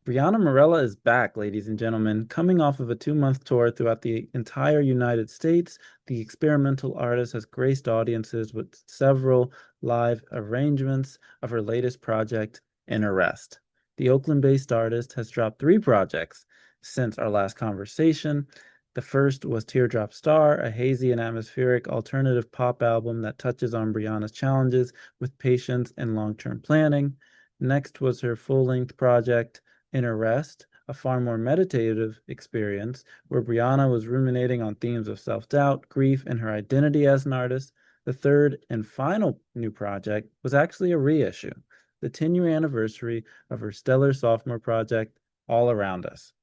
Briana Marela is back, ladies and gentlemen, coming off of a 2-month tour throughout the entire United States. The experimental artist has graced audiences with several live arrangements of her latest project, In Arrest. The Oakland-based artist has dropped 3 projects since our last conversation. The first was Teardrop Star, a hazy and atmospheric alternative pop album that touches on Briana's challenges with patience and long-term planning. Next was her full-length project, In Arrest, a far more meditative experience where Briana was ruminating on themes of self-doubt, grief, and her identity as an artist. The third and final new project was actually a reissue, the 10-year anniversary of her stellar sophomore project, All Around Us.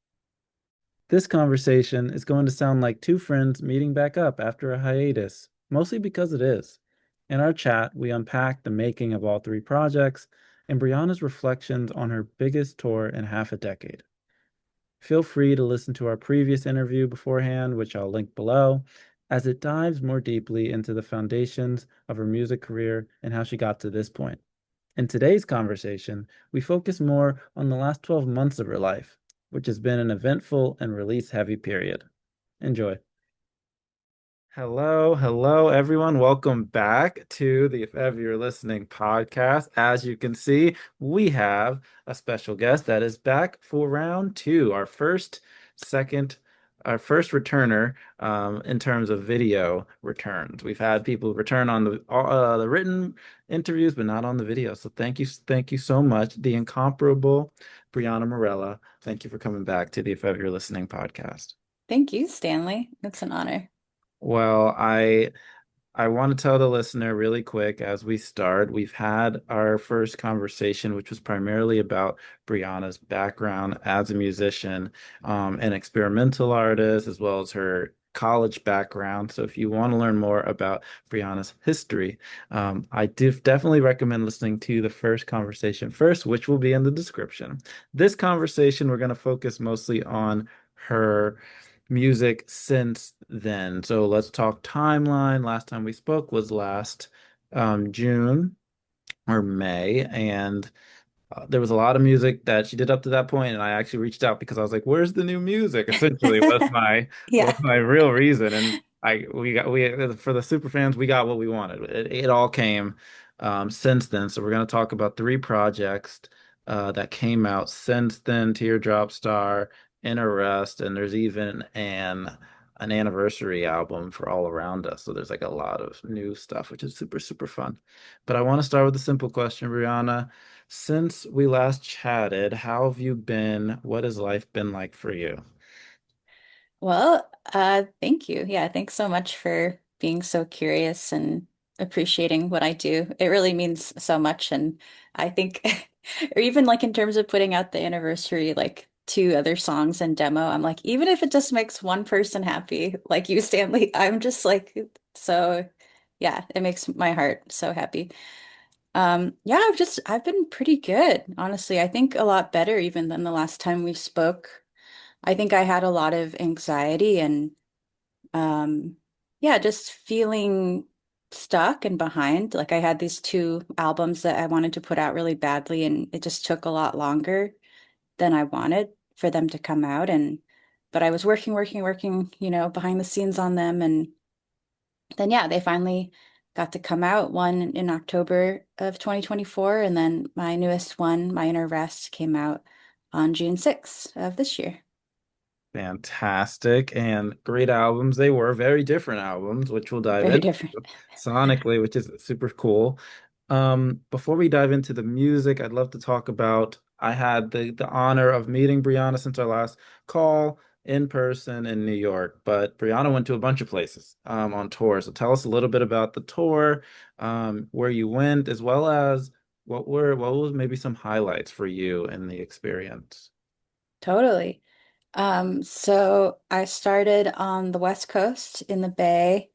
This conversation is going to sound like two friends meeting back up after a hiatus, mostly because it is. In our chat, we unpack the making of all 3 projects and Brianna's reflections on her biggest tour in half a decade. Feel free to listen to our previous interview beforehand, which I'll link below, as it dives more deeply into the foundations of her music career and how she got to this point. In today's conversation, we focus more on the last 12 months of her life, which has been an eventful and release-heavy period. Enjoy. Hello, everyone. Welcome back to the If Ever You're Listening podcast. As you can see, we have a special guest that is back for round 2, our first returner in terms of video returns. We've had people return on the written interviews, but not on the video. So thank you so much, the incomparable Briana Marela. Thank you for coming back to the If Ever You're Listening podcast. Thank you, Stanley. It's an honor. Well, I want to tell the listener really quick as we start. We've had our first conversation, which was primarily about Brianna's background as a musician, and experimental artist, as well as her college background. So if you want to learn more about Brianna's history, I do definitely recommend listening to the first conversation first, which will be in the description. This conversation, we're going to focus mostly on her music since then. So let's talk timeline. Last time we spoke was last June or May, and there was a lot of music that she did up to that point, and I actually reached out because I was like, "Where's the new music?" Essentially, was Yeah, my real reason, and we for the super fans, we got what we wanted. It all came since then. So we're gonna talk about 3 projects that came out since then: Teardrop Star, In Arrest, and there's even an anniversary album for All Around Us. So there's like a lot of new stuff, which is super fun. But I want to start with a simple question, Brianna. Since we last chatted, how have you been? What has life been like for you? well, thank you. Yeah, thanks so much for being so curious and appreciating what I do. It really means so much. And I think, or even like in terms of putting out the anniversary, like 2 other songs and demo, I'm like, even if it just makes one person happy, like you, Stanley, I'm just like, so yeah, it makes my heart so happy. Yeah, I've been pretty good, honestly. I think a lot better even than the last time we spoke. I think I had a lot of anxiety and um yeah, just feeling stuck and behind. Like I had these 2 albums that I wanted to put out really badly and it just took a lot longer than I wanted for them to come out and but I was working, behind the scenes on them and then yeah, they finally got to come out, one in October of 2024, and then my newest one, My Inner Rest, came out on June 6th of this year. Fantastic and great albums. They were very different albums, which we'll dive Very into different. sonically, which is super cool. Before we dive into the music, I'd love to talk about I had the honor of meeting Brianna since our last call in person in New York, but Brianna went to a bunch of places on tour. So tell us a little bit about the tour, where you went, as well as what was maybe some highlights for you in the experience. Totally. So I started on the West Coast in the Bay,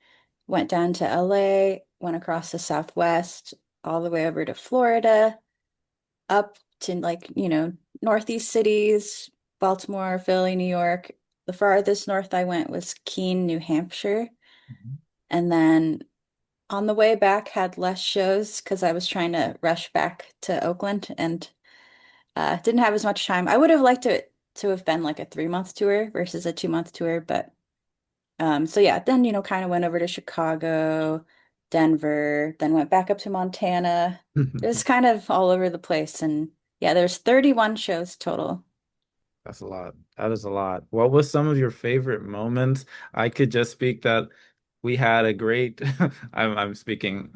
went down to LA, went across the Southwest, all the way over to Florida, up to Northeast cities, Baltimore, Philly, New York. The farthest north I went was Keene, New Hampshire. And then on the way back had less shows because I was trying to rush back to Oakland and Didn't have as much time. I would have liked it to have been like a 3 month tour versus a 2 month tour, but so yeah, then kind of went over to Chicago, Denver, then went back up to Montana. It was kind of all over the place, and yeah, there's 31 shows total. That's a lot. That is a lot. What was some of your favorite moments? I could just speak that we had a great, I'm speaking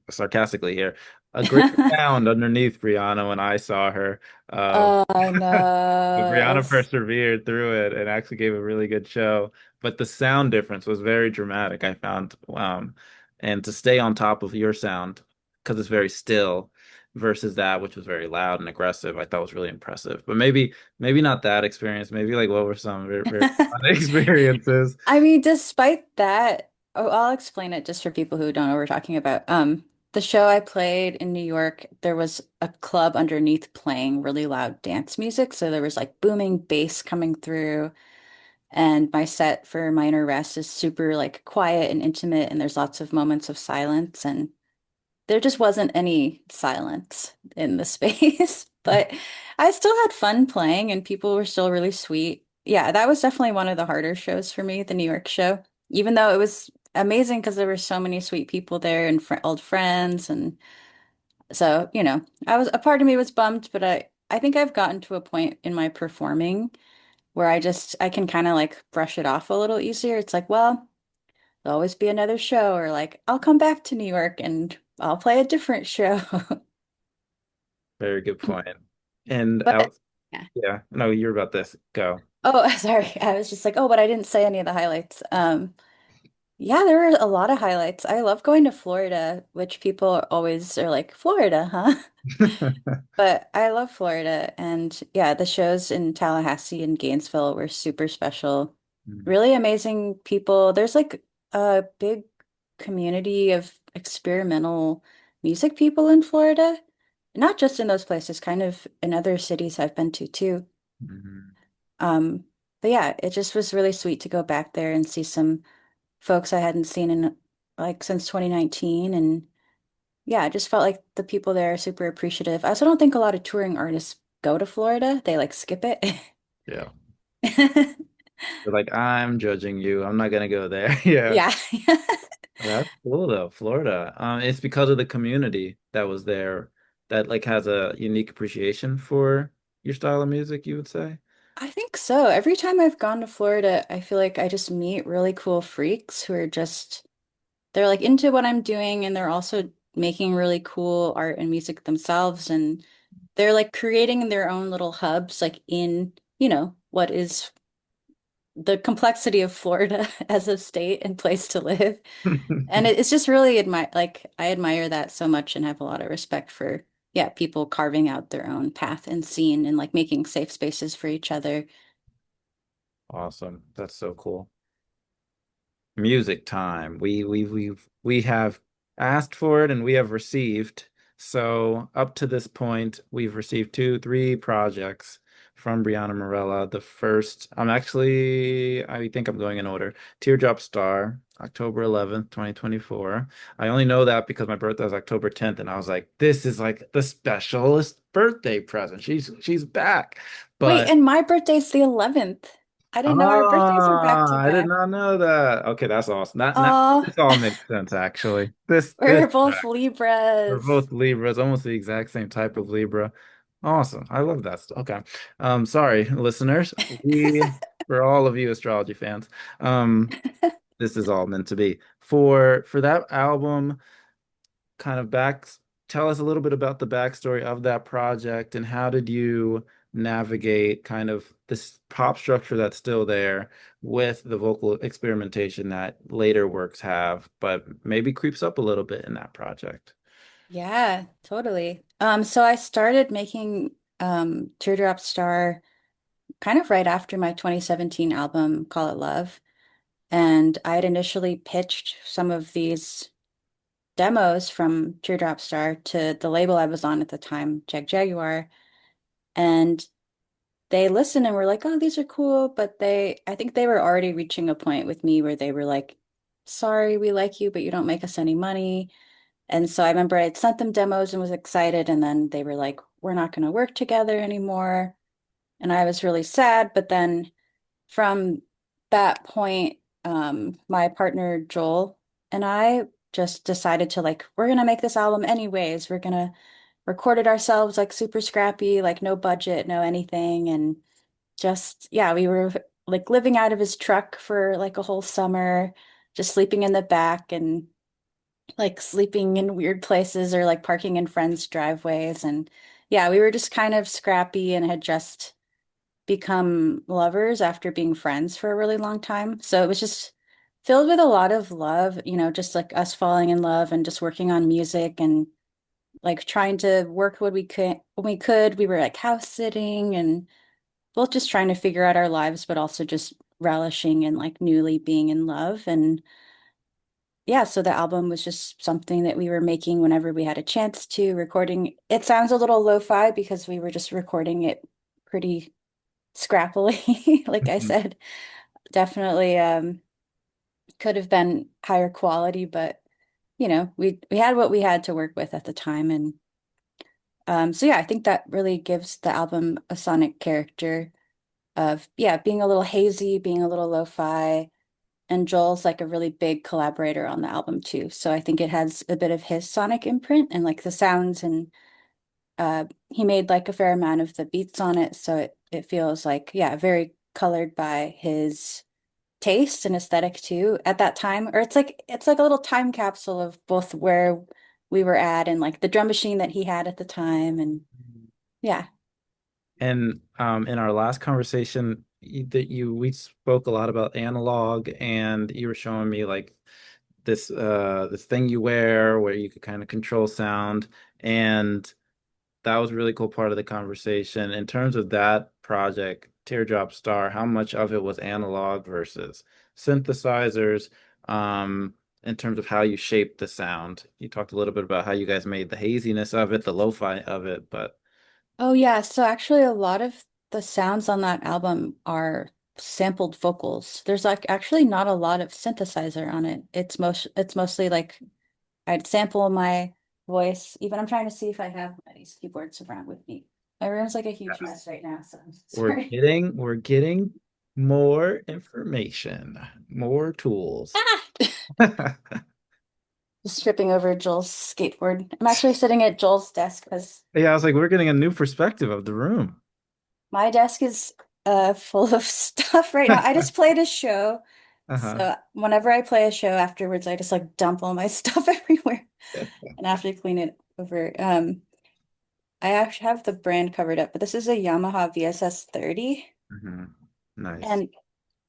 sarcastically here, a great sound underneath Briana when I saw her. Oh, I But know. That Brianna was persevered through it and actually gave a really good show. But the sound difference was very dramatic, I found. And to stay on top of your sound, because it's very still, versus that, which was very loud and aggressive, I thought was really impressive. But maybe not that experience. Maybe like what were some very, very fun experiences? I mean, despite that, oh, I'll explain it just for people who don't know what we're talking about. The show I played in New York, there was a club underneath playing really loud dance music. So there was like booming bass coming through. And my set for Minor Rest is super like quiet and intimate, and there's lots of moments of silence. And there just wasn't any silence in the space, but I still had fun playing and people were still really sweet. Yeah, that was definitely one of the harder shows for me, the New York show, even though it was amazing because there were so many sweet people there and fr old friends. And so, I was a part of me was bummed, but I think I've gotten to a point in my performing where I can kind of like brush it off a little easier. It's like, well, there'll always be another show, or like I'll come back to New York and I'll play a different show. Very good point. And But out, yeah. yeah, no, you're about this. Go. Oh, sorry. I was just like, oh, but I didn't say any of the highlights. Yeah, there were a lot of highlights. I love going to Florida, which people always are like, Florida, huh? But I love Florida. And yeah, the shows in Tallahassee and Gainesville were super special. Mm, Really amazing people. There's like a big community of experimental music people in Florida. Not just in those places, kind of in other cities I've been to too. mhm, Um, but yeah, it just was really sweet to go back there and see some folks I hadn't seen in like since 2019. And yeah, I just felt like the people there are super appreciative. I also don't think a lot of touring artists go to Florida. They like skip it. yeah. They're like, I'm judging you. I'm not gonna go there. Yeah. Yeah. That's cool though, Florida. It's because of the community that was there that like has a unique appreciation for your style of music, you would say. I think so. Every time I've gone to Florida, I feel like I just meet really cool freaks who are just, they're like into what I'm doing and they're also making really cool art and music themselves. And they're like creating their own little hubs, like in, what is the complexity of Florida as a state and place to live. And it's just really I admire that so much and have a lot of respect for, yeah, people carving out their own path and scene and like making safe spaces for each other. Awesome. That's so cool. Music time. We have asked for it and we have received. So up to this point, we've received two, three projects from Briana Marela. The first, I think I'm going in order. Teardrop Star, October 11th, 2024. I only know that because my birthday is October 10th, and I was like, this is like the specialist birthday present. She's back. Wait, But and my birthday's the 11th. I didn't know our birthdays were back to I did back. not know that. Okay, that's awesome. That Oh, this all makes sense actually. This we're both tracks. We're Libras. both Libras, almost the exact same type of Libra. Awesome. I love that stuff. Okay. Sorry, listeners. For all of you astrology fans, this is all meant to be. For that album, kind of tell us a little bit about the backstory of that project and how did you navigate kind of this pop structure that's still there with the vocal experimentation that later works have, but maybe creeps up a little bit in that project. Yeah, totally. So I started making Teardrop Star kind of right after my 2017 album, Call It Love. And I had initially pitched some of these demos from Teardrop Star to the label I was on at the time, Jaguar. And they listened and were like, oh, these are cool. But I think they were already reaching a point with me where they were like, sorry, we like you, but you don't make us any money. And so I remember I had sent them demos and was excited. And then they were like, we're not going to work together anymore. And I was really sad. But then from that point, my partner Joel and I just decided to like, we're gonna make this album anyways. We're gonna record it ourselves, like super scrappy, like no budget, no anything. And just, yeah, we were like living out of his truck for like a whole summer, just sleeping in the back and like sleeping in weird places or like parking in friends' driveways. And yeah, we were just kind of scrappy and had just become lovers after being friends for a really long time. So it was just filled with a lot of love, just like us falling in love and just working on music and like trying to work what we could when we could. We were like house sitting and both just trying to figure out our lives, but also just relishing and like newly being in love. And yeah, so the album was just something that we were making whenever we had a chance to recording. It sounds a little lo-fi because we were just recording it pretty scrappily, like I Mhm. said. Definitely could have been higher quality, but we had what we had to work with at the time. And so yeah, I think that really gives the album a sonic character of yeah, being a little hazy, being a little lo-fi. And Joel's like a really big collaborator on the album too. So I think it has a bit of his sonic imprint and like the sounds and he made like a fair amount of the beats on it. So it feels like, yeah, very colored by his taste and aesthetic too at that time. Or it's like a little time capsule of both where we were at and like the drum machine that he had at the time. And yeah. And in our last conversation, that you we spoke a lot about analog, and you were showing me like this thing you wear where you could kind of control sound, and that was a really cool part of the conversation. In terms of that project, Teardrop Star, how much of it was analog versus synthesizers? In terms of how you shaped the sound, you talked a little bit about how you guys made the haziness of it, the lo-fi of it, but Oh yeah, so actually a lot of the sounds on that album are sampled vocals. There's like actually not a lot of synthesizer on it. It's mostly like I'd sample my voice. Even I'm trying to see if I have these keyboards around with me. My room's like a huge yes, mess right now, so I'm we're sorry. getting more information, more tools. Ah! Just tripping over Joel's skateboard. I'm actually sitting at Joel's desk because Yeah, I was like, we're getting a new perspective of the room. my desk is full of stuff right now. I just played a show. Uh-huh. So whenever I play a show afterwards, I just like dump all my stuff everywhere and I have to clean it over. I actually have the brand covered up, but this is a Yamaha VSS 30. Hmm. Nice. And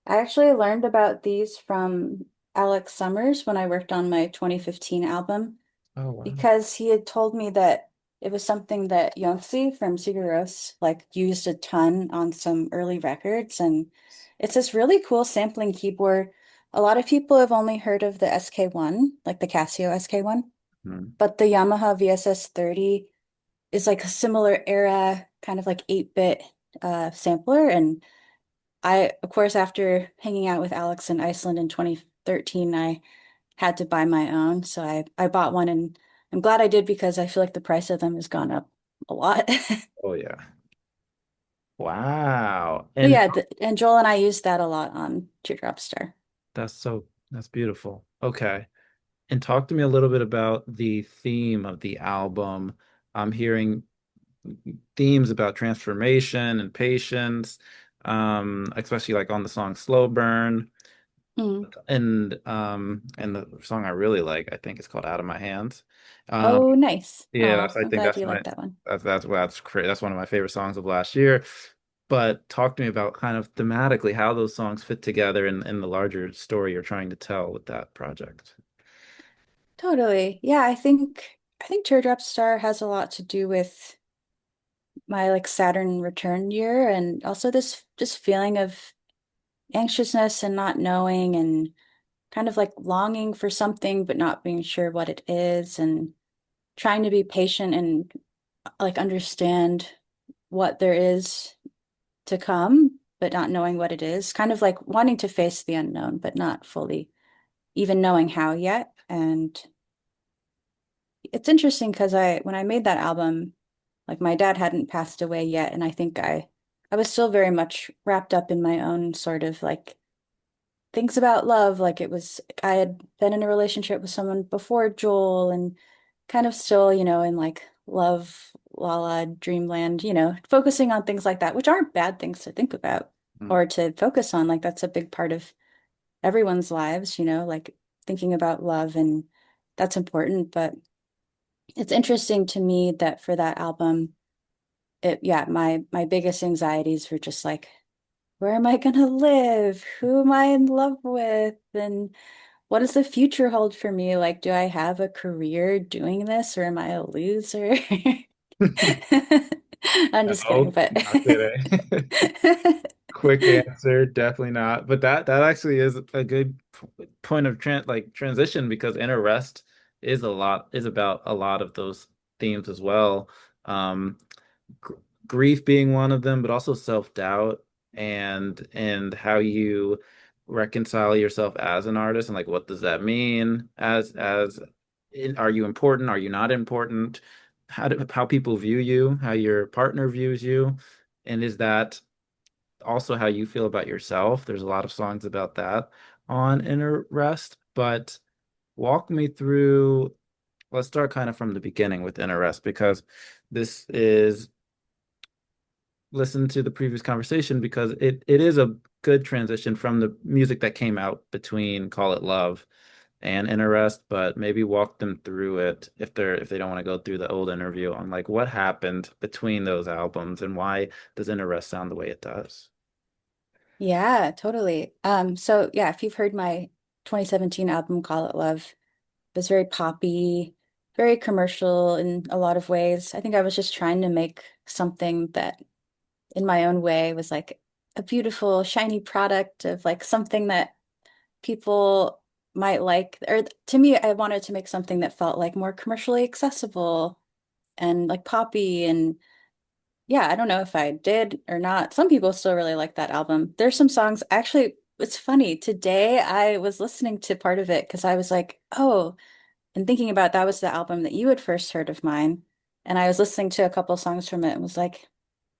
I actually learned about these from Alex Summers when I worked on my 2015 album Oh, wow. because he had told me that it was something that Yonksi from Sigur Rós like used a ton on some early records. And it's this really cool sampling keyboard. A lot of people have only heard of the SK1, like the Casio SK1, Mhm. but the Yamaha VSS 30 is like a similar era, kind of like 8-bit sampler. And of course, after hanging out with Alex in Iceland in 2013, I had to buy my own. So I bought one and I'm glad I did because I feel like the price of them has gone up a lot. Oh, yeah. Wow. But And yeah, and Joel and I used that a lot on Teardrop Star. that's beautiful. Okay. And talk to me a little bit about the theme of the album. I'm hearing themes about transformation and patience, especially like on the song Slow Burn. Mm. And the song I really like, I think it's called Out of My Hands. Um, Oh, nice. yeah, Oh, that's I I'm think glad that's you my like that one. that's great. That's one of my favorite songs of last year. But talk to me about kind of thematically how those songs fit together in the larger story you're trying to tell with that project. Totally. Yeah, I think Teardrop Star has a lot to do with my like Saturn return year and also this just feeling of anxiousness and not knowing and kind of like longing for something but not being sure what it is and trying to be patient and like understand what there is to come but not knowing what it is. Kind of like wanting to face the unknown but not fully even knowing how yet. And it's interesting because when I made that album, Like my dad hadn't passed away yet, and I think I was still very much wrapped up in my own sort of like things about love. Like it was, I had been in a relationship with someone before Joel and kind of still, in like love, la la, dreamland, focusing on things like that, which aren't bad things to think about Mm. or to focus on. Like that's a big part of everyone's lives, like thinking about love and that's important. But it's interesting to me that for that album, yeah, my biggest anxieties were just like, where am I gonna live? Who am I in love with? And what does the future hold for me? Like, do I have a career doing this or am I a loser? I'm just kidding, No, but not kidding. Quick answer, definitely not. But that actually is a good point of transition because Inner Rest is about a lot of those themes as well. Um, gr Grief being one of them, but also self-doubt and how you reconcile yourself as an artist and like what does that mean are you important? Are you not important? How people view you, how your partner views you, and is that also how you feel about yourself? There's a lot of songs about that on Inner Rest, but walk me through. Let's start kind of from the beginning with Inner Rest because this is listen to the previous conversation because it is a good transition from the music that came out between Call It Love and Interest, but maybe walk them through it if they don't want to go through the old interview on like what happened between those albums and why does Interest sound the way it does. yeah, totally. So yeah, if you've heard my 2017 album Call It Love, it was very poppy, very commercial in a lot of ways. I think I was just trying to make something that in my own way was like a beautiful, shiny product of like something that people might like. Or to me, I wanted to make something that felt like more commercially accessible and like poppy. And yeah, I don't know if I did or not. Some people still really like that album. There's some songs, actually, it's funny. Today I was listening to part of it because I was like, oh, and thinking about that was the album that you had first heard of mine. And I was listening to a couple songs from it and was like,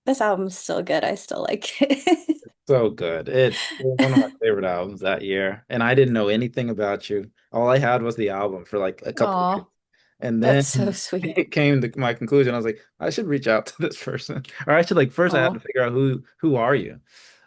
this album's still good. I still like it. So good. It's one of my favorite albums that year. And I didn't know anything about you. All I had was the album for like a couple of Oh, weeks. And that's so then sweet. it came to my conclusion. I was like, I should reach out to this person. Or I should like first I had to Oh, figure out who are you?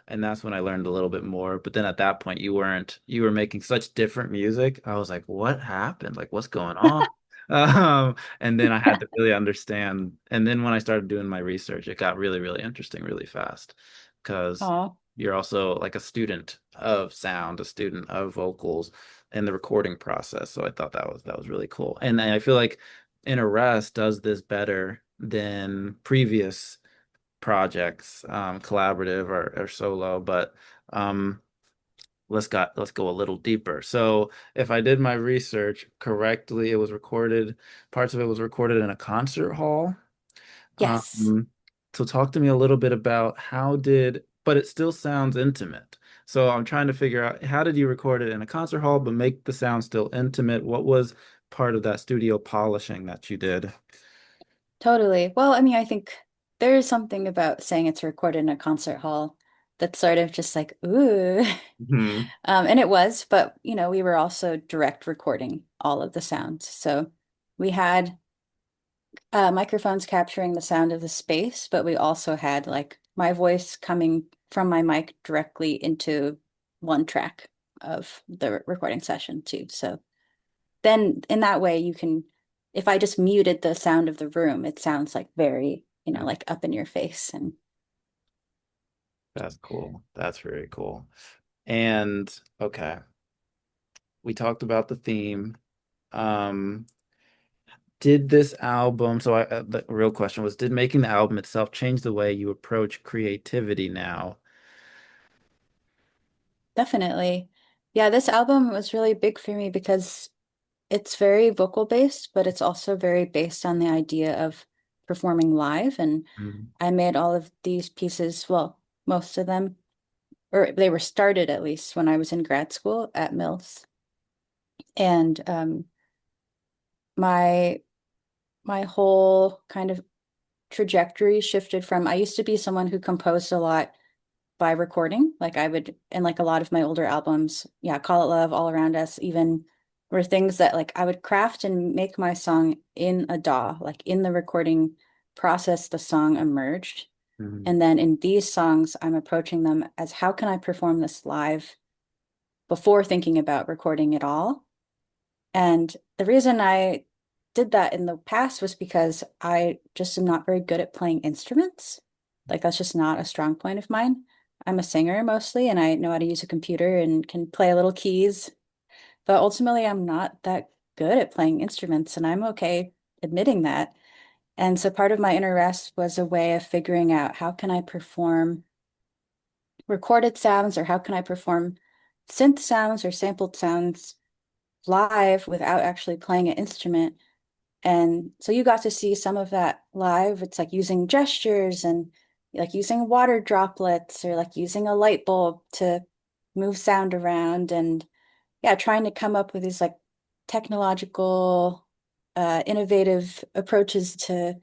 And that's when I learned a little bit more. But then at that point you were making such different music. I was like, what happened? Like what's going on? And then I had to really understand. And then when I started doing my research, it got really, really interesting really fast because oh, you're also like a student of sound, a student of vocals and the recording process. So I thought that was really cool. And I feel like Interest does this better than previous projects, collaborative or solo, but um let's go a little deeper. So if I did my research correctly, parts of it was recorded in a concert hall. yes, Um, so talk to me a little bit about but it still sounds intimate. So I'm trying to figure out how did you record it in a concert hall, but make the sound still intimate? What was part of that studio polishing that you did? totally. Well, I mean, I think there is something about saying it's recorded in a concert hall that's sort of just like, ooh. Hmm. And it was, but we were also direct recording all of the sounds. So we had microphones capturing the sound of the space, but we also had like my voice coming from my mic directly into one track of the recording session too. So then in that way you can, if I just muted the sound of the room, it sounds like very, like up in your face. And That's cool. That's very cool. And okay, we talked about the theme. Um, did this album, so the real question was, did making the album itself change the way you approach creativity now? definitely, yeah, this album was really big for me because it's very vocal based, but it's also very based on the idea of performing live. And Mm. I made all of these pieces, well, most of them, or they were started at least when I was in grad school at Mills. And my my whole kind of trajectory shifted from I used to be someone who composed a lot by recording. Like I would, and like a lot of my older albums, yeah, Call It Love, All Around Us, even were things that like I would craft and make my song in a DAW, like in the recording process, the song emerged. Mhm. And then in these songs, I'm approaching them as how can I perform this live before thinking about recording it all? And the reason I did that in the past was because I just am not very good at playing instruments. Like that's just not a strong point of mine. I'm a singer mostly, and I know how to use a computer and can play a little keys, but ultimately I'm not that good at playing instruments, and I'm okay admitting that. And so part of my inner rest was a way of figuring out how can I perform recorded sounds or how can I perform synth sounds or sampled sounds live without actually playing an instrument. And so you got to see some of that live. It's like using gestures and like using water droplets or like using a light bulb to move sound around and yeah, trying to come up with these like technological, innovative approaches to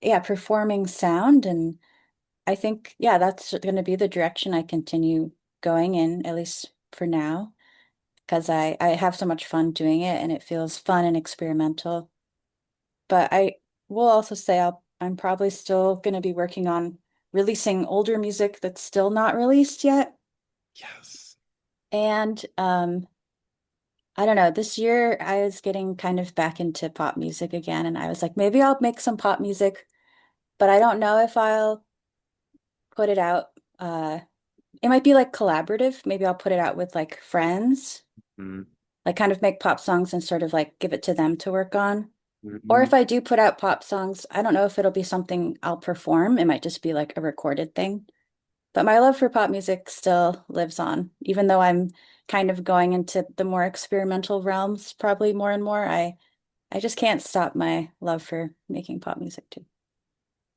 yeah, performing sound. And I think yeah, that's going to be the direction I continue going in, at least for now, because I have so much fun doing it and it feels fun and experimental. But I will also say I'm probably still going to be working on releasing older music that's still not released yet. Yes. And I don't know, this year I was getting kind of back into pop music again, and I was like, maybe I'll make some pop music, but I don't know if I'll put it out. It might be like collaborative. Maybe I'll put it out with like friends, Mm-hmm. like kind of make pop songs and sort of like give it to them to work on. Or Mm-hmm. if I do put out pop songs, I don't know if it'll be something I'll perform. It might just be like a recorded thing. But my love for pop music still lives on, even though I'm kind of going into the more experimental realms, probably more and more. I just can't stop my love for making pop music too.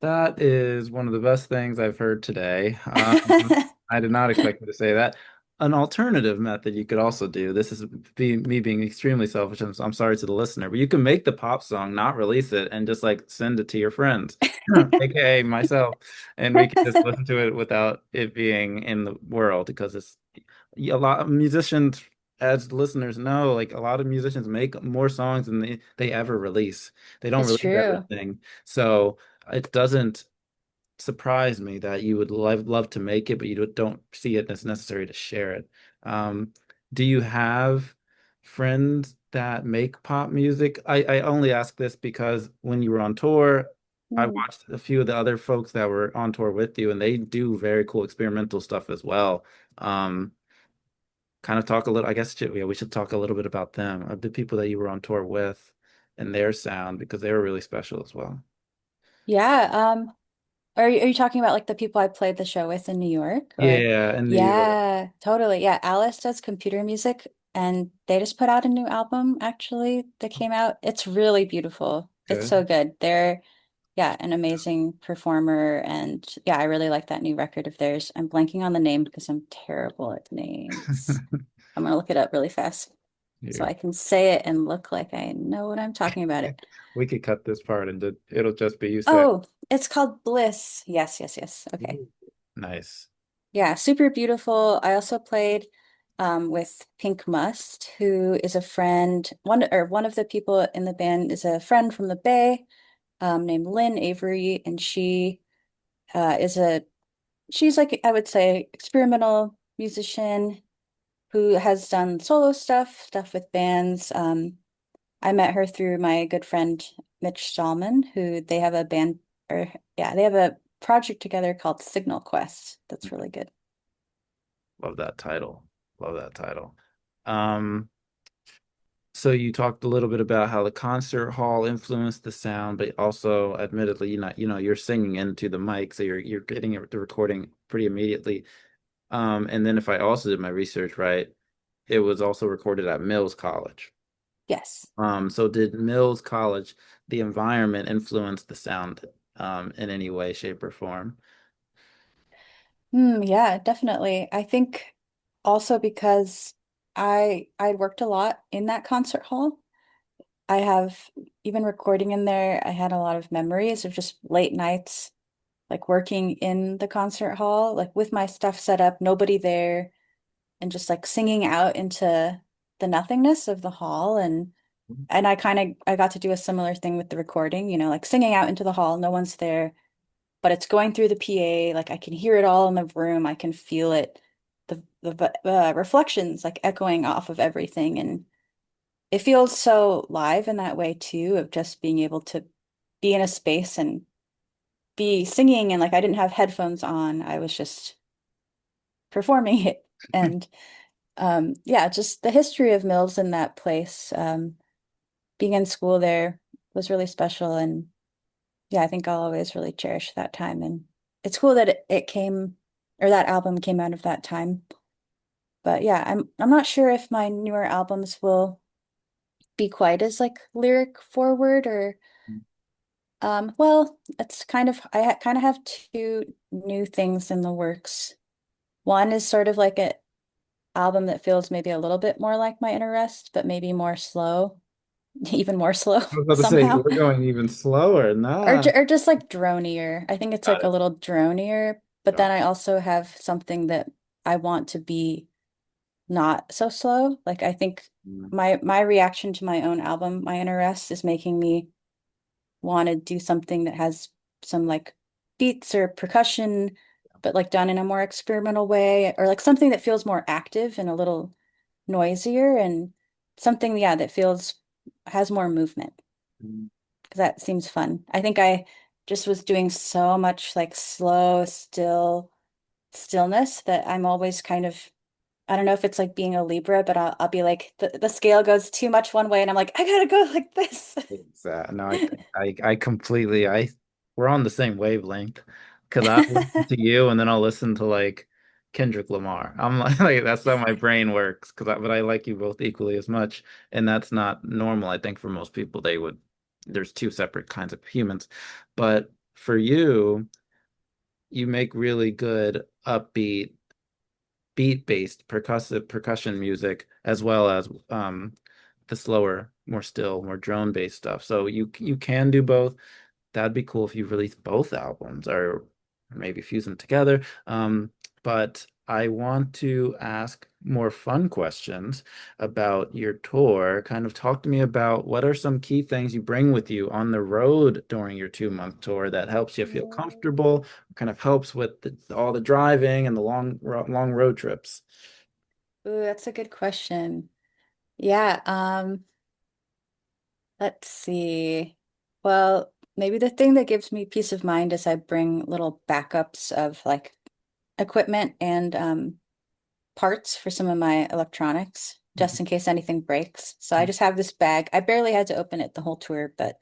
That is one of the best things I've heard today. I did not expect you to say that. An alternative method you could also do, this is me being extremely selfish. I'm sorry to the listener, but you can make the pop song, not release it, and just like send it to your friends, aka myself, and we can just listen to it without it being in the world because it's a lot of musicians, as listeners know, like a lot of musicians make more songs than they ever release. They don't It's release true. everything. So it doesn't surprise me that you would love to make it, but you don't see it as necessary to share it. Um, do you have friends that make pop music? I only ask this because when you were on tour, I Hmm. watched a few of the other folks that were on tour with you, and they do very cool experimental stuff as well. Um, kind of talk a little, I guess, yeah, we should talk a little bit about them, the people that you were on tour with and their sound because they were really special as well. Yeah. Are you talking about like the people I played the show with in New York or Yeah, in New York. yeah, totally. Yeah, Alice does computer music and they just put out a new album actually that came out. It's really beautiful. It's Good. so good. They're yeah, an amazing performer and yeah, I really like that new record of theirs. I'm blanking on the name because I'm terrible at names. I'm gonna look it up really fast so You, I can say it and look like I know what I'm talking about it. we could cut this part and it'll just be you saying, Oh, it's called Bliss. Yes, yes, yes. Okay. "Ooh, nice. Yeah, super beautiful. I also played with Pink Must, who is a friend. One of the people in the band is a friend from the Bay, named Lynn Avery, and she is a she's like I would say experimental musician who has done solo stuff with bands. I met her through my good friend Mitch Stallman, who they have a band or yeah, they have a project together called Signal Quest. That's really good. Love that title. Love that title. Um, so you talked a little bit about how the concert hall influenced the sound, but also admittedly, you're singing into the mic, so you're getting the recording pretty immediately. And then if I also did my research right, it was also recorded at Mills College. Yes. So did Mills College, the environment influence the sound in any way, shape, or form? Yeah, definitely. I think also because I'd worked a lot in that concert hall. I have even recording in there, I had a lot of memories of just late nights, like working in the concert hall, like with my stuff set up, nobody there, and just like singing out into the nothingness of the hall. And I got to do a similar thing with the recording, like singing out into the hall, no one's there, but it's going through the PA, like I can hear it all in the room, I can feel it, the reflections like echoing off of everything. And it feels so live in that way too, of just being able to be in a space and be singing, and like I didn't have headphones on. I was just performing it. And yeah, just the history of Mills in that place. Being in school there was really special. And yeah, I think I'll always really cherish that time. And it's cool that it came, or that album came out of that time. But yeah, I'm not sure if my newer albums will be quite as like lyric forward, or well, it's kind of I ha kind of have two new things in the works. One is sort of like an album that feels maybe a little bit more like my inner rest, but maybe more slow, even more slow I was about to say somehow. we're going even slower. Nah. Or just like dronier. I think it's Got like a it. little dronier, but Got then I also have something that I want to be not so slow. Like I think it. my reaction to my own album, My Inner Rest, is making me want to do something that has some like beats or percussion, but like done in a more experimental way, or like something that feels more active and a little noisier, and something, yeah, that feels has more movement, Mm. because that seems fun. I think I just was doing so much like slow, stillness that I'm always kind of, I don't know if it's like being a Libra, but I'll be like the scale goes too much one way and I'm like, I gotta go like this. Exactly. No, I completely we're on the same wavelength because I listen to you and then I'll listen to like Kendrick Lamar. I'm like that's how my brain works but I like you both equally as much, and that's not normal. I think for most people there's two separate kinds of humans, but for you, you make really good upbeat beat-based percussive percussion music as well as the slower, more still, more drone-based stuff. So you can do both. That'd be cool if you release both albums or maybe fuse them together. But I want to ask more fun questions about your tour. Kind of talk to me about what are some key things you bring with you on the road during your 2 month tour that helps you feel comfortable, kind of helps with all the driving and the long road trips. Ooh, that's a good question. Yeah, let's see. Well, maybe the thing that gives me peace of mind is I bring little backups of like equipment and parts for some of my electronics, just in case anything breaks. So I just have this bag. I barely had to open it the whole tour, but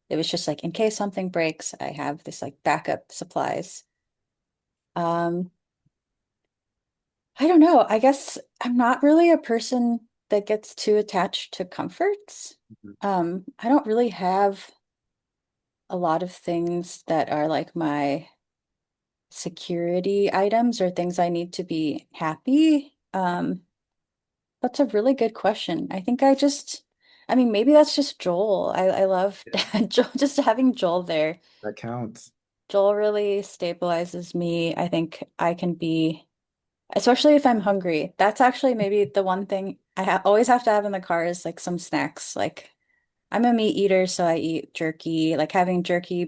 it was just like in case something breaks, I have this like backup supplies. Um, I don't know. I guess I'm not really a person that gets too attached to comforts. I don't really have a lot of things that are like my security items or things I need to be happy. That's a really good question. I mean, maybe that's just Joel. I love Yeah, Joel, just having Joel there. that counts. Joel really stabilizes me. I think I can be, especially if I'm hungry. That's actually maybe the one thing I ha always have to have in the car is like some snacks. Like I'm a meat eater, so I eat jerky, like having jerky,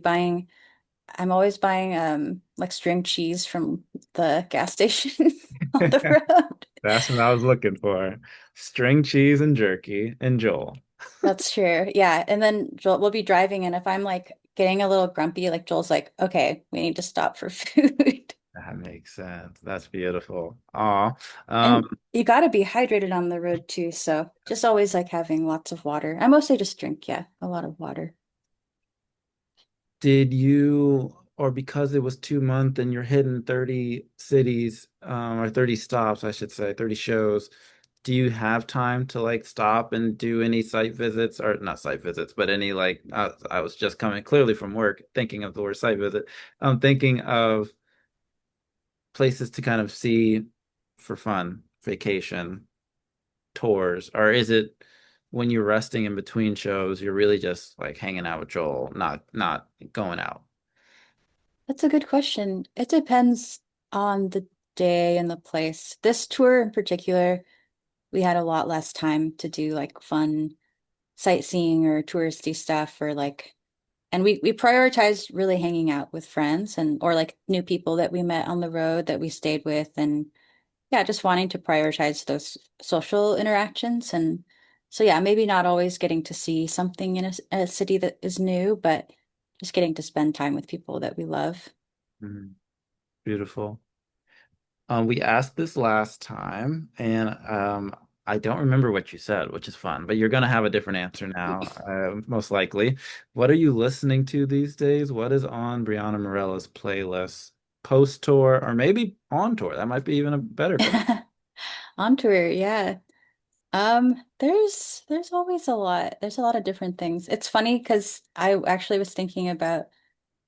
I'm always buying like string cheese from the gas station on the road. That's what I was looking for. String cheese and jerky and Joel. That's true. Yeah. And then Joel will be driving, and if I'm like getting a little grumpy, like Joel's like, okay, we need to stop for food. That makes sense. That's beautiful. Aw. And you got to be hydrated on the road too. So just always like having lots of water. I mostly just drink, yeah, a lot of water. Did you, or because it was 2 month and you're hitting 30 cities, or 30 stops, I should say, 30 shows, do you have time to like stop and do any site visits, or not site visits, but any like, I was just coming clearly from work thinking of the word site visit. I'm thinking of places to kind of see for fun, vacation, tours, or is it when you're resting in between shows, you're really just like hanging out with Joel, not going out? That's a good question. It depends on the day and the place. This tour in particular, we had a lot less time to do like fun sightseeing or touristy stuff or like and we prioritized really hanging out with friends and or like new people that we met on the road that we stayed with and yeah, just wanting to prioritize those social interactions and so yeah, maybe not always getting to see something in a city that is new, but just getting to spend time with people that we love. Mhm. Beautiful. We asked this last time, and I don't remember what you said, which is fun, but you're going to have a different answer now, most likely. What are you listening to these days? What is on Briana Morella's playlist? Post tour, or maybe on tour? That might be even a better question. On tour, yeah. There's always a lot. There's a lot of different things. It's funny because I actually was thinking about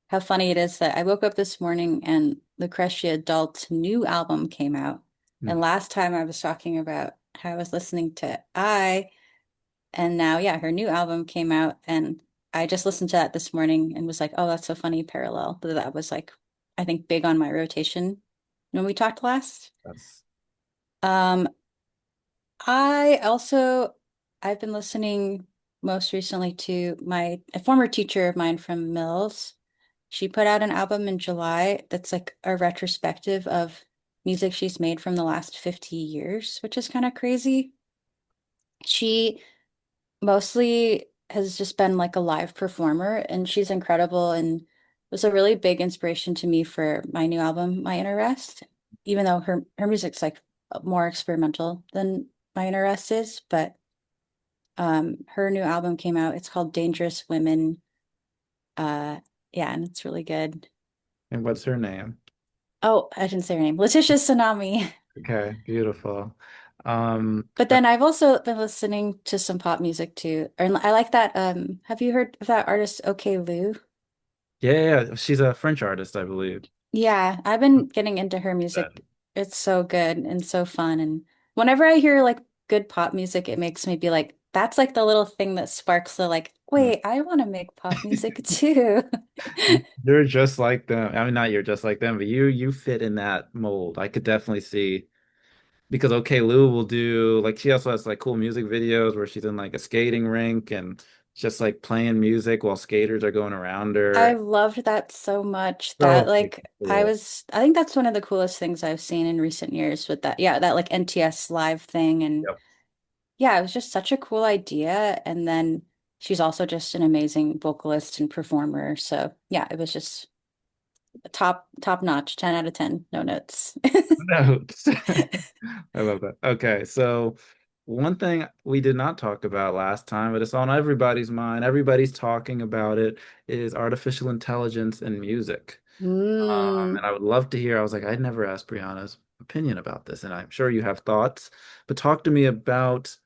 how funny it is that I woke up this morning and Lucretia Adult's new album came out. Mm, And last time I was talking about how I was listening to and now yeah, her new album came out and I just listened to that this morning and was like, oh, that's so funny, parallel. That was like, I think big on my rotation when we talked last. that's Um, I also I've been listening most recently to a former teacher of mine from Mills. She put out an album in July that's like a retrospective of music she's made from the last 50 years, which is kind of crazy. She mostly has just been like a live performer and she's incredible and was a really big inspiration to me for my new album, My Inner Rest, even though her music's like more experimental than My Inner Rest is, but her new album came out. It's called Dangerous Women. Uh yeah, and it's really good. and what's her name? Oh, I didn't say her name. Letitia Tsunami. Okay, beautiful. Um, But then I've also been listening to some pop music too. And I like that have you heard of that artist OK Lou? yeah, yeah, she's a French artist, I believe. Yeah, I've been getting into her music. It's so good and so fun. And whenever I hear like good pop music, it makes me be like, that's like the little thing that sparks the like, Mm. wait, I want to make pop music too. You're just like them. I mean, not you're just like them, but you fit in that mold. I could definitely see because okay, Lou will do like she also has like cool music videos where she's in like a skating rink and just like playing music while skaters are going around I her. loved that so much that So like cool. I think that's one of the coolest things I've seen in recent years with that. Yeah, that like NTS live thing and Yep. yeah, it was just such a cool idea. And then she's also just an amazing vocalist and performer. So yeah, it was just top notch, 10 out of 10, no notes. Notes. I love that. Okay, so one thing we did not talk about last time, but it's on everybody's mind, everybody's talking about it, is artificial intelligence and music. Mm, And I would love to hear, I was like, I'd never asked Brianna's opinion about this, and I'm sure you have thoughts, but talk to me about,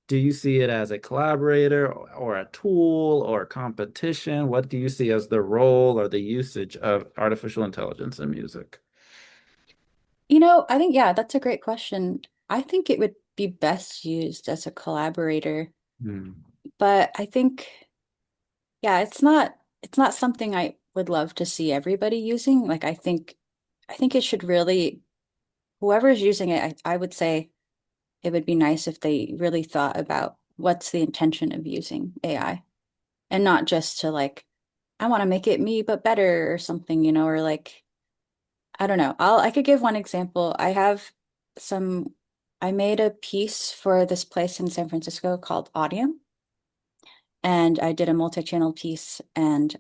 do you see it as a collaborator or a tool or a competition? What do you see as the role or the usage of artificial intelligence in music? I think yeah, that's a great question. I think it would be best used as a collaborator, Hmm. but I think yeah, it's not something I would love to see everybody using. Like I think it should really whoever's using it, I would say it would be nice if they really thought about what's the intention of using AI and not just to like, I want to make it me but better or something, or like, I don't know. I could give one example. Some, I made a piece for this place in San Francisco called Audium. And I did a multi-channel piece and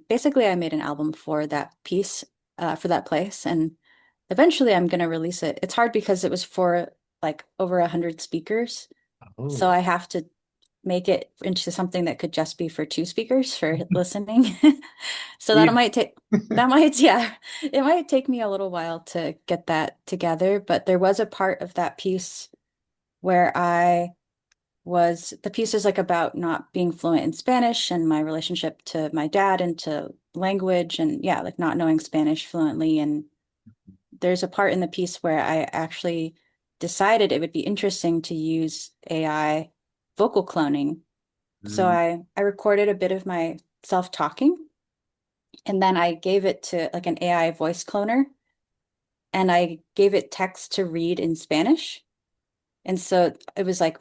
basically I made an album for that piece, for that place. And eventually I'm going to release it. It's hard because it was for like over 100 speakers. So Oh, I have to make it into something that could just be for two speakers for listening. So yeah. yeah, it might take me a little while to get that together, but there was a part of that piece where the piece is like about not being fluent in Spanish and my relationship to my dad and to language and yeah, like not knowing Spanish fluently. And there's a part in the piece where I actually decided it would be interesting to use AI vocal cloning. So Mm. I recorded a bit of my self talking, and then I gave it to like an AI voice cloner, and I gave it text to read in Spanish. And so it was like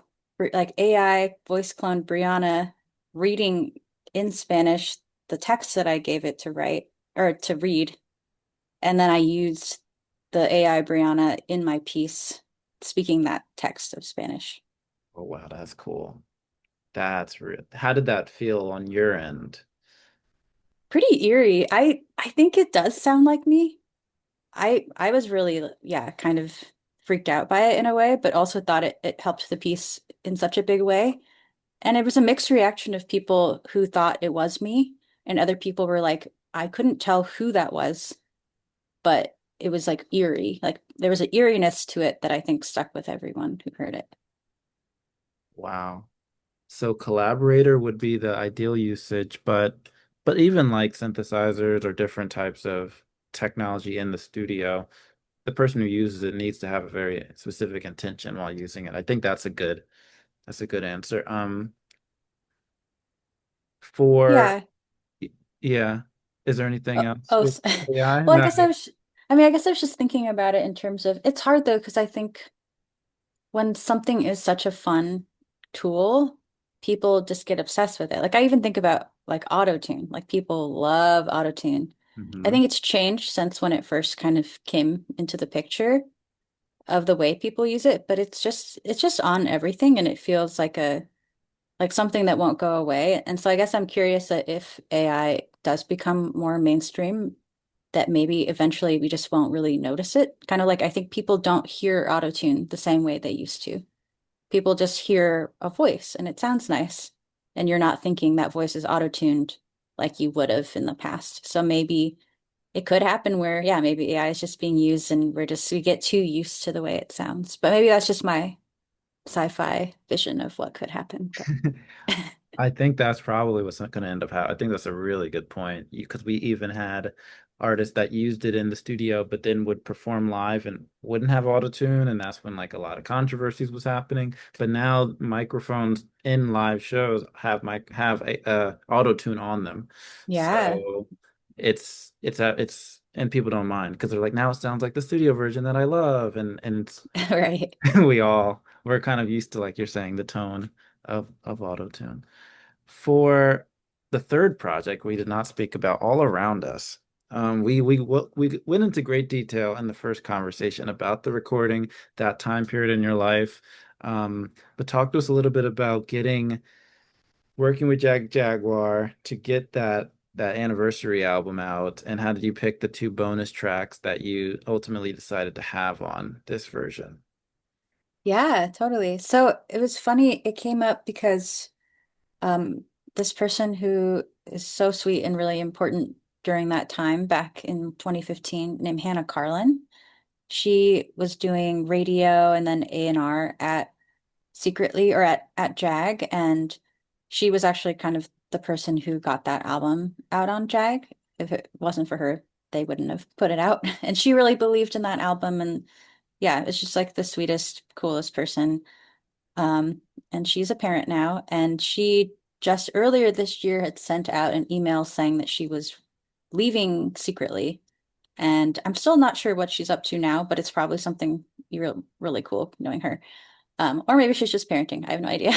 AI voice clone Briana reading in Spanish the text that I gave it to write or to read. And then I used the AI Briana in my piece speaking that text of Spanish. Oh wow, that's cool. That's real. How did that feel on your end? Pretty eerie. I think it does sound like me. I was really, yeah, kind of freaked out by it in a way, but also thought it helped the piece in such a big way. And it was a mixed reaction of people who thought it was me, and other people were like, I couldn't tell who that was, but it was like eerie. Like there was an eeriness to it that I think stuck with everyone who heard it. Wow. So collaborator would be the ideal usage, but even like synthesizers or different types of technology in the studio, the person who uses it needs to have a very specific intention while using it. I think that's a good answer. For Yeah. yeah, is there anything Oh, else oh, with AI? well, No. I guess I was just thinking about it in terms of it's hard though, because I think when something is such a fun tool, people just get obsessed with it. Like I even think about like autotune. Like people love autotune. I Hmm. think it's changed since when it first kind of came into the picture of the way people use it, but it's just on everything and it feels like a like something that won't go away. And so I guess I'm curious that if AI does become more mainstream, that maybe eventually we just won't really notice it. Kind of like I think people don't hear autotune the same way they used to. People just hear a voice and it sounds nice. And you're not thinking that voice is auto-tuned like you would have in the past. So maybe it could happen where, yeah, maybe AI is just being used and we get too used to the way it sounds. But maybe that's just my sci-fi vision of what could happen. But I think that's probably what's going to end up happening. I think that's a really good point because we even had artists that used it in the studio, but then would perform live and wouldn't have autotune, and that's when like a lot of controversies was happening. But now microphones in live shows have a autotune on them, yeah, so it's and people don't mind because they're like now it sounds like the studio version that I love, and right. we're kind of used to like you're saying the tone of autotune. For the third project, we did not speak about All Around Us. We went into great detail in the first conversation about the recording, that time period in your life. But talk to us a little bit about working with Jaguar to get that anniversary album out, and how did you pick the two bonus tracks that you ultimately decided to have on this version? Yeah, totally. So it was funny. It came up because um, this person who is so sweet and really important during that time back in 2015, named Hannah Carlin. She was doing radio and then A&R at Secretly or at Jag, and she was actually kind of the person who got that album out on Jag. If it wasn't for her, they wouldn't have put it out. And she really believed in that album, and yeah, it's just like the sweetest, coolest person. Um, and she's a parent now, and she just earlier this year had sent out an email saying that she was leaving Secretly. And I'm still not sure what she's up to now, but it's probably something really cool knowing her. Or maybe she's just parenting. I have no idea.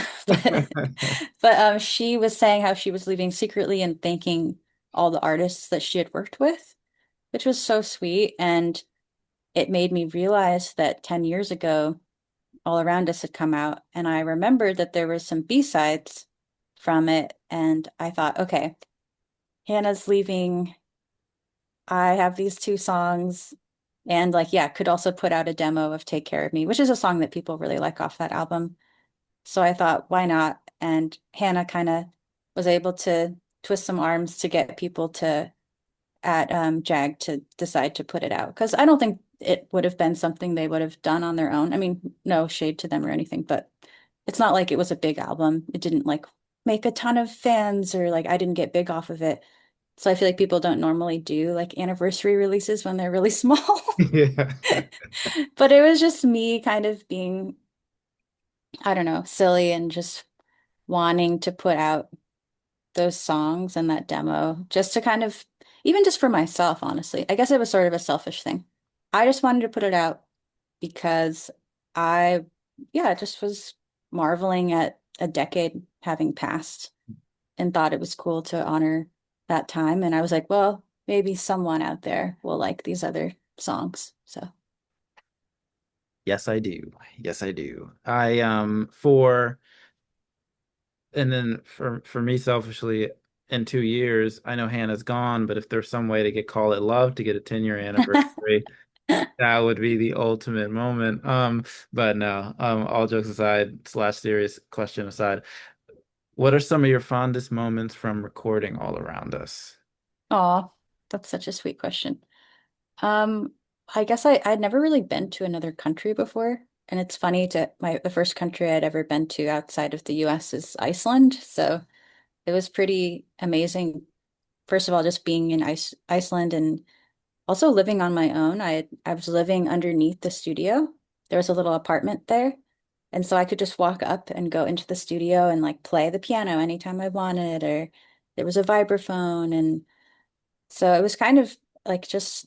But she was saying how she was leaving secretly and thanking all the artists that she had worked with, which was so sweet. And it made me realize that 10 years ago, All Around Us had come out, and I remembered that there were some B-sides from it, and I thought, okay, Hannah's leaving. I have these two songs, and like, yeah, could also put out a demo of Take Care of Me, which is a song that people really like off that album. So I thought, why not? And Hannah kind of was able to twist some arms to get people to at Jag to decide to put it out. Because I don't think it would have been something they would have done on their own. I mean, no shade to them or anything, but it's not like it was a big album. It didn't like make a ton of fans or like I didn't get big off of it. So I feel like people don't normally do like anniversary releases when they're really small. Yeah. But it was just me kind of being, I don't know, silly and just wanting to put out those songs and that demo just to kind of, even just for myself, honestly. I guess it was sort of a selfish thing. I just wanted to put it out because I, yeah, just was marveling at a decade having passed and thought it was cool to honor that time. And I was like, well, maybe someone out there will like these other songs. So, Yes, I do. Yes, I do. I for and then for me selfishly, in 2 years, I know Hannah's gone, but if there's some way to get Call It Love to get a 10-year anniversary, that would be the ultimate moment. But no, all jokes aside, slash serious question aside, what are some of your fondest moments from recording All Around Us? oh, that's such a sweet question. Um, I guess I'd never really been to another country before. And it's funny to the first country I'd ever been to outside of the US is Iceland. So it was pretty amazing. First of all, just being in Iceland and also living on my own. I was living underneath the studio. There was a little apartment there. And so I could just walk up and go into the studio and like play the piano anytime I wanted, or there was a vibraphone. And so it was kind of like just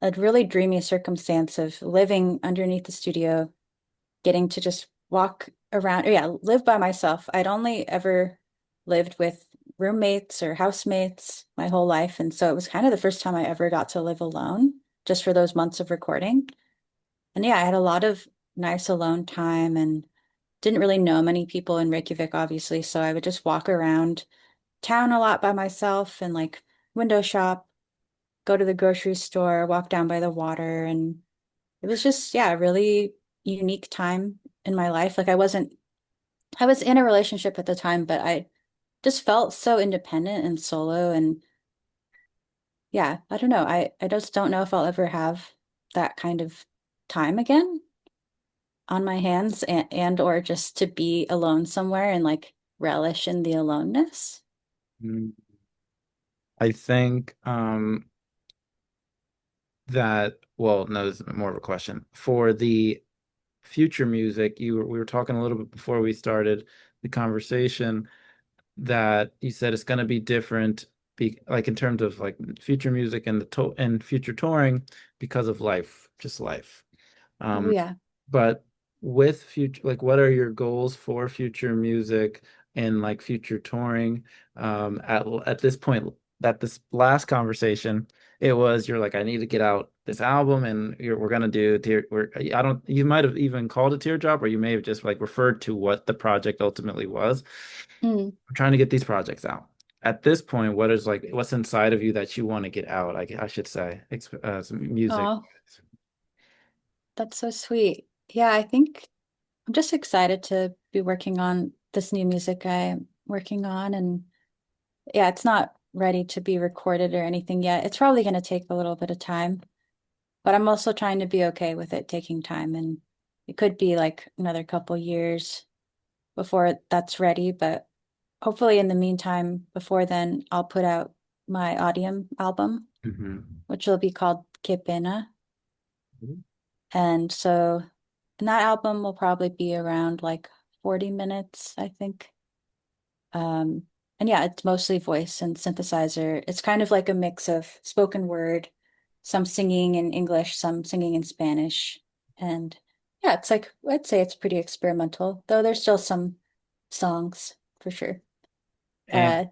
a really dreamy circumstance of living underneath the studio, getting to just walk around, or yeah, live by myself. I'd only ever lived with roommates or housemates my whole life. And so it was kind of the first time I ever got to live alone just for those months of recording. And yeah, I had a lot of nice alone time and didn't really know many people in Reykjavik, obviously. So I would just walk around town a lot by myself and like window shop, go to the grocery store, walk down by the water. And it was just, yeah, a really unique time in my life. Like I was in a relationship at the time, but I just felt so independent and solo. And yeah, I don't know. I just don't know if I'll ever have that kind of time again on my hands and or just to be alone somewhere and like relish in the aloneness. Mm, I think that well, no, this is more of a question. For the future music, we were talking a little bit before we started the conversation that you said it's going to be different like in terms of like future music and the to and future touring because of life, just life. Oh Um, yeah. but with future, like, what are your goals for future music and like future touring? At this point, that this last conversation, it was you're like, I need to get out this album, and we're gonna do tear. I don't. You might have even called it Teardrop, or you may have just like referred to what the project ultimately was. Mm. I'm trying to get these projects out. At this point, what is like what's inside of you that you want to get out? I should say, some music. Oh, that's so sweet. Yeah, I think I'm just excited to be working on this new music I'm working on. And yeah, it's not ready to be recorded or anything yet. It's probably going to take a little bit of time, but I'm also trying to be okay with it taking time. And it could be like another couple years before that's ready. But hopefully, in the meantime, before then, I'll put out my audium album, Mhm. which will be called Kipena. And so, and that album will probably be around like 40 minutes, I think. Um, and yeah, it's mostly voice and synthesizer. It's kind of like a mix of spoken word, some singing in English, some singing in Spanish. And yeah, it's like, I'd say it's pretty experimental, though there's still some songs for sure. And Uh,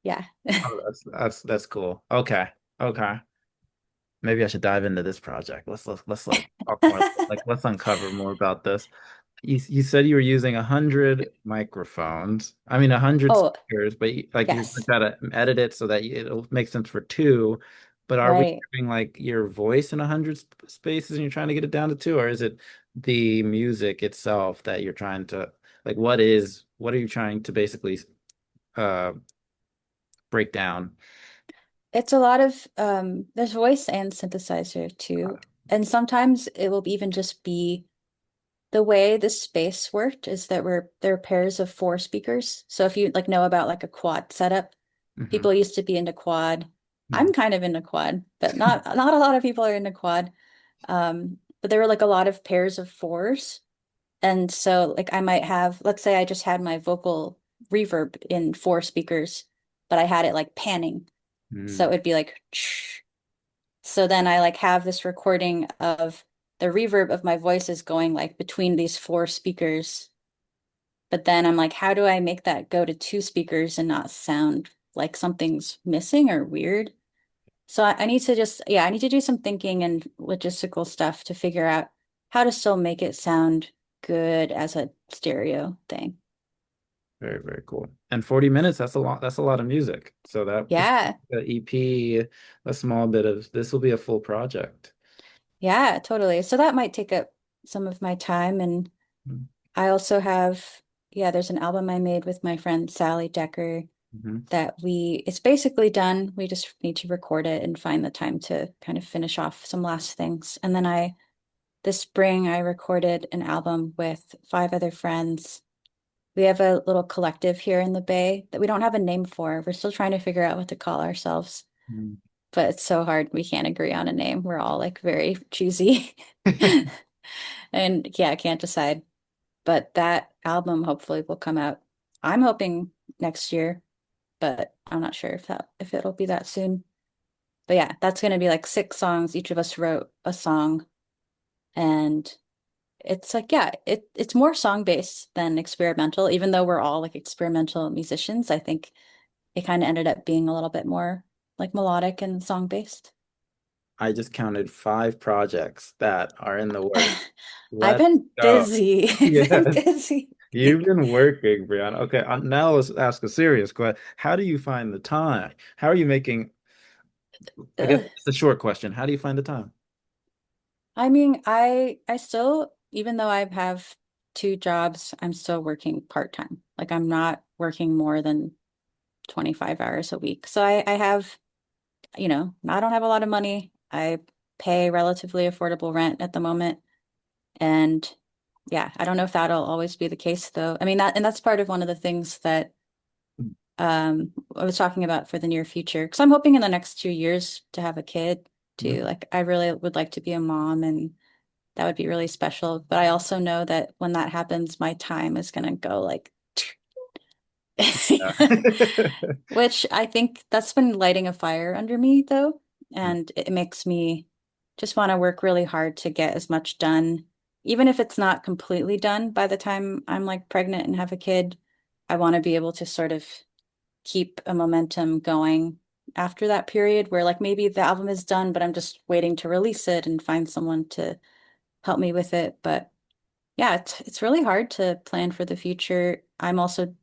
yeah. oh, that's cool. Okay. Okay. Maybe I should dive into this project. Let's like talk more, like let's uncover more about this. You said you were using 100 microphones. I mean 100 Oh, speakers, but like you yes. gotta edit it so that it'll make sense for two. But are we Right. doing like your voice in 100 spaces and you're trying to get it down to two, or is it the music itself that you're trying to like? What are you trying to basically uh break down? It's a lot of there's voice and synthesizer too. And sometimes it will even just be the way the space worked is that there are pairs of four speakers. So if you like know about like a quad setup, Hmm. people used to be into quad. I'm kind of into quad, but not a lot of people are into quad. But there were like a lot of pairs of fours. And so like I might have, let's say I just had my vocal reverb in four speakers, but I had it like panning. So Mm, it'd be like, so then I like have this recording of the reverb of my voice is going like between these four speakers. But then I'm like, how do I make that go to two speakers and not sound like something's missing or weird? So I need to just, yeah, I need to do some thinking and logistical stuff to figure out how to still make it sound good as a stereo thing. very, very cool. And 40 minutes, that's a lot. That's a lot of music. So that this Yeah, the EP, a small bit of this will be a full project. yeah, totally. So that might take up some of my time. And I also have, yeah, there's an album I made with my friend Sally Decker Mm-hmm. that it's basically done. We just need to record it and find the time to kind of finish off some last things. And then this spring, I recorded an album with five other friends. We have a little collective here in the Bay that we don't have a name for. We're still trying to figure out what to call ourselves, but it's so hard. We can't agree on a name. We're all like very choosy. And yeah, I can't decide. But that album hopefully will come out. I'm hoping next year, but I'm not sure if it'll be that soon. But yeah, that's going to be like six songs. Each of us wrote a song, and it's like yeah, it's more song based than experimental. Even though we're all like experimental musicians, I think it kind of ended up being a little bit more like melodic and song based. I just counted 5 projects that are in the works. I've Let's been go. busy. I've Yeah, been busy. you've been working, Brianna. Okay, now let's ask a serious question. How do you find the time? How are you making, I guess Ugh. it's a short question. How do you find the time? I mean, I still, even though I have two jobs, I'm still working part-time. Like I'm not working more than 25 hours a week. So I have, I don't have a lot of money. I pay relatively affordable rent at the moment. And yeah, I don't know if that'll always be the case though. I mean that and that's part of one of the things that I was talking about for the near future. Because I'm hoping in the next 2 years to have a kid too. Mhm. Like I really would like to be a mom and that would be really special. But I also know that when that happens, my time is gonna go like which I think that's been lighting a fire under me though. And it makes me just want to work really hard to get as much done. Even if it's not completely done by the time I'm like pregnant and have a kid, I want to be able to sort of keep a momentum going after that period where like maybe the album is done, but I'm just waiting to release it and find someone to help me with it. But yeah, it's really hard to plan for the future. I'm also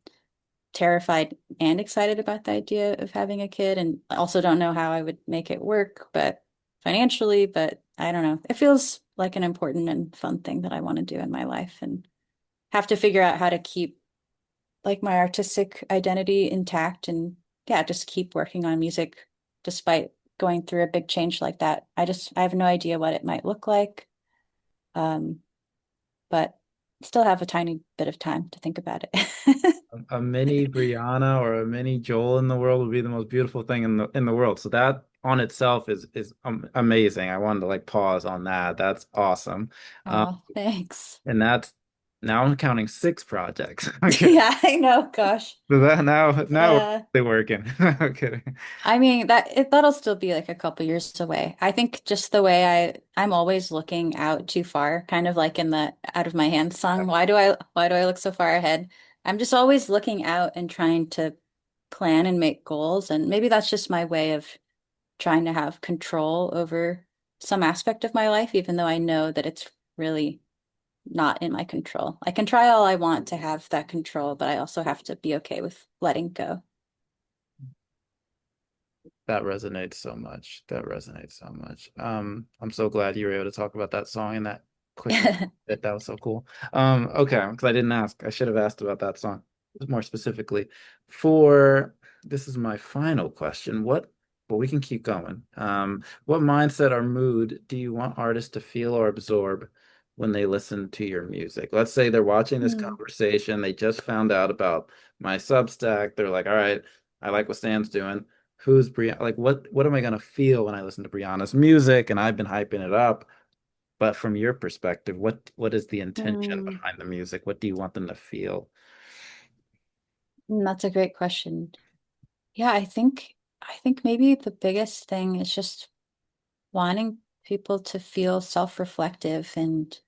terrified and excited about the idea of having a kid and I also don't know how I would make it work, but financially, but I don't know. It feels like an important and fun thing that I want to do in my life and have to figure out how to keep like my artistic identity intact and yeah, just keep working on music despite going through a big change like that. I have no idea what it might look like. Um, but still have a tiny bit of time to think about it. A mini Brianna or a mini Joel in the world would be the most beautiful thing in the world. So that on itself is amazing. I wanted to like pause on that. That's awesome. Um, Oh, thanks. and that's now I'm counting 6 projects. Okay, Yeah, I know, gosh. so that now Yeah. they're working. I'm kidding. I mean that'll still be like a couple years away. I think just the way I'm always looking out too far, kind of like in the out of my hands song. Why do I look so far ahead? I'm just always looking out and trying to plan and make goals, and maybe that's just my way of trying to have control over some aspect of my life, even though I know that it's really not in my control. I can try all I want to have that control, but I also have to be okay with letting go. That resonates so much. That resonates so much. I'm so glad you were able to talk about that song in that quick bit. That was so cool. Okay, because I didn't ask. I should have asked about that song more specifically. For this is my final question. Well, we can keep going. What mindset or mood do you want artists to feel or absorb when they listen to your music? Let's say they're watching this Hmm. conversation, they just found out about my Substack. They're like, all right, I like what Stan's doing. Who's Brianna? Like, what am I gonna feel when I listen to Brianna's music? And I've been hyping it up. But from your perspective, what is the intention Hmm. behind the music? What do you want them to feel? That's a great question. Yeah, I think maybe the biggest thing is just wanting people to feel self-reflective and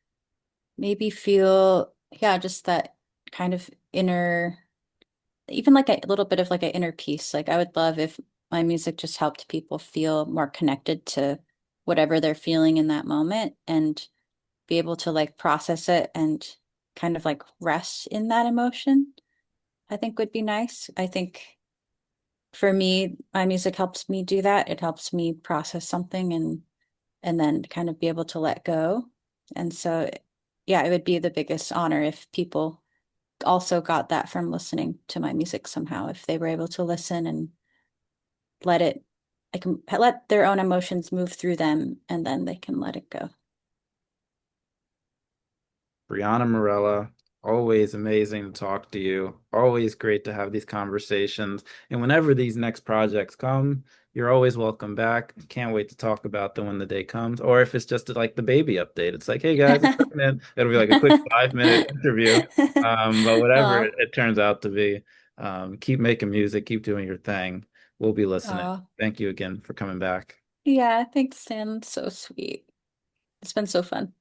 maybe feel, yeah, just that kind of inner, even like a little bit of like an inner peace. Like I would love if my music just helped people feel more connected to whatever they're feeling in that moment and be able to like process it and kind of like rest in that emotion, I think would be nice. I think for me, my music helps me do that. It helps me process something and then kind of be able to let go. And so, yeah, it would be the biggest honor if people also got that from listening to my music somehow, if they were able to listen and let it, I can let their own emotions move through them and then they can let it go. Briana Marela, always amazing to talk to you. Always great to have these conversations. And whenever these next projects come, you're always welcome back. Can't wait to talk about them when the day comes. Or if it's just like the baby update, it's like, hey guys, I'm pregnant. It'll be like a quick 5 minute interview. But whatever Oh, it turns out to be, keep making music, keep doing your thing. We'll be listening. oh, Thank you again for coming back. yeah, thanks, Sam. So sweet. It's been so fun.